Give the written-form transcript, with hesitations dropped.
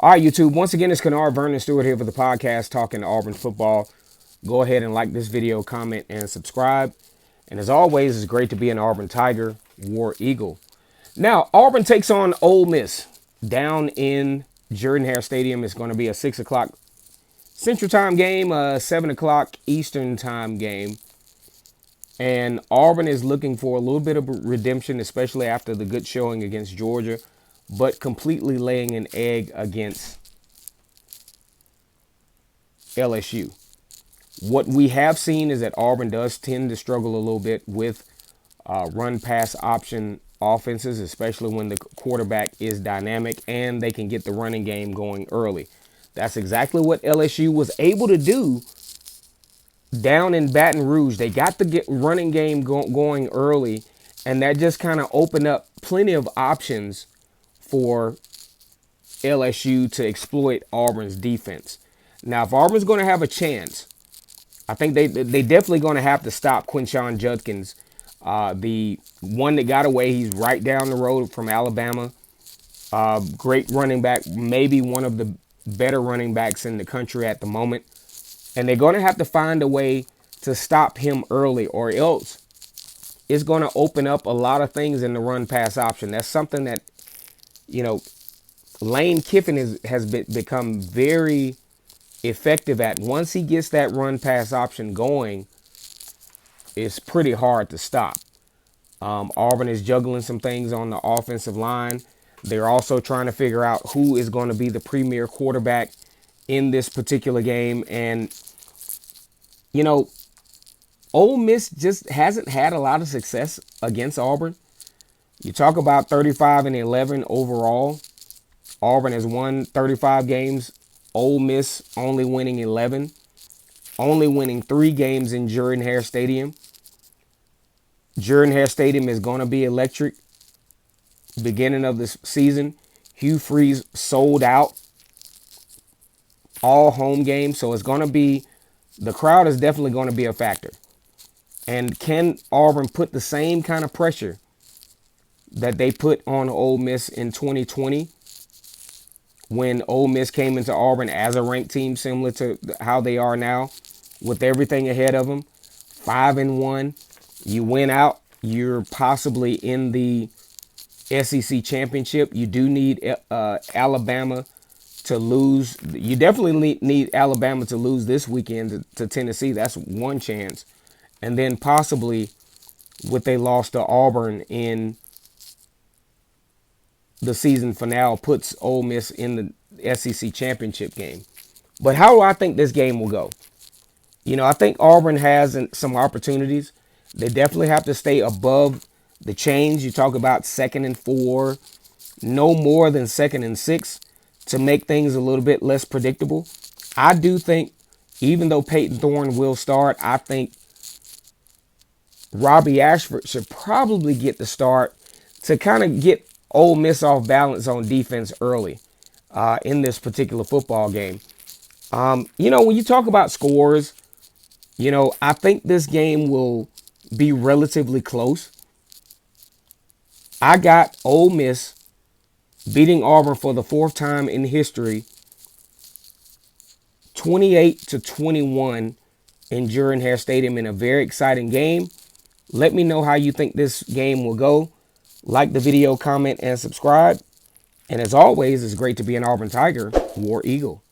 All right, YouTube. Once again, it's Kennard Vernon Stewart here for the podcast talking Auburn football. Go ahead and like this video, comment, and subscribe. And as always, it's great to be an Auburn Tiger, War Eagle. Now, Auburn takes on Ole Miss down in Jordan-Hare Stadium. It's going to be a 6 o'clock Central Time game, a 7 o'clock Eastern Time game. And Auburn is looking for a little bit of redemption, especially after the good showing against Georgia, but completely laying an egg against LSU. What we have seen is that Auburn does tend to struggle a little bit with run-pass option offenses, especially when the quarterback is dynamic and they can get the running game going early. That's exactly what LSU was able to do down in Baton Rouge. They got the running game going early, and that just kind of opened up plenty of options for LSU to exploit Auburn's defense. Now, if Auburn's going to have a chance, I think they definitely going to have to stop Quinshon Judkins, the one that got away. He's right down the road from Alabama. Great running back, maybe one of the better running backs in the country at the moment. And they're going to have to find a way to stop him early, or else it's going to open up a lot of things in the run-pass option. That's something that, Lane Kiffin has become very effective at. Once he gets that run-pass option going, it's pretty hard to stop. Auburn is juggling some things on the offensive line. They're also trying to figure out who is going to be the premier quarterback in this particular game. And, Ole Miss just hasn't had a lot of success against Auburn. You talk about 35-11 overall. Auburn has won 35 games. Ole Miss only winning 11. Only winning 3 games in Jordan-Hare Stadium. Jordan-Hare Stadium is going to be electric. Beginning of this season, Hugh Freeze sold out all home games. So it's going to be, the crowd is definitely going to be a factor. And can Auburn put the same kind of pressure that they put on Ole Miss in 2020 when Ole Miss came into Auburn as a ranked team, similar to how they are now, with everything ahead of them? 5-1, you win out, you're possibly in the SEC championship. You do need Alabama to lose. You definitely need Alabama to lose this weekend to Tennessee. That's one chance. And then possibly what they lost to Auburn in the season finale puts Ole Miss in the SEC championship game. But how do I think this game will go? I think Auburn has some opportunities. They definitely have to stay above the chains. You talk about 2nd and 4, no more than 2nd and 6 to make things a little bit less predictable. I do think, even though Peyton Thorne will start, I think Robbie Ashford should probably get the start to kind of get Ole Miss off balance on defense early in this particular football game. When you talk about scores, I think this game will be relatively close. I got Ole Miss beating Auburn for the 4th time in history, 28-21 in Jordan-Hare Stadium, in a very exciting game. Let me know how you think this game will go. Like the video, comment, and subscribe. And as always, it's great to be an Auburn Tiger, War Eagle.